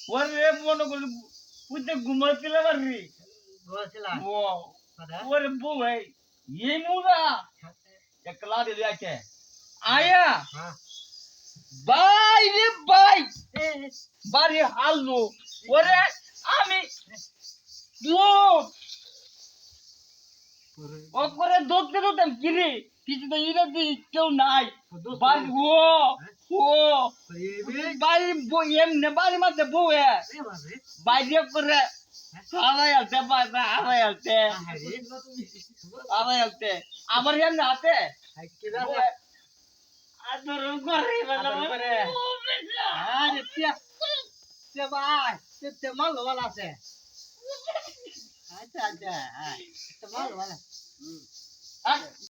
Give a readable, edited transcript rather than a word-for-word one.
ওরে মনে করি পুজো ঘুমাচ্ছিলাম আর রে ঘুমাচ্ছিলাম ও ওরে বউ ভাই এই মুরা একলা দিলে আছে আয়া ভাই রে ভাই বাড়ি হাললো ওরে আমি দুধ ও করে দুধ কে দুধ কিরে কিছু তো ইরে দি কেউ নাই বাড়ি ও বাড়ি বই এমনি বাড়ি মাঝে বউ বাইরে করে হারাই আলতে হারাই আলতে হারাই আলতে আমার এমনি হাতে আদর করে আরে তে ভাই তে মাল ভালো আছে আচ্ছা আচ্ছা তে মাল ভালো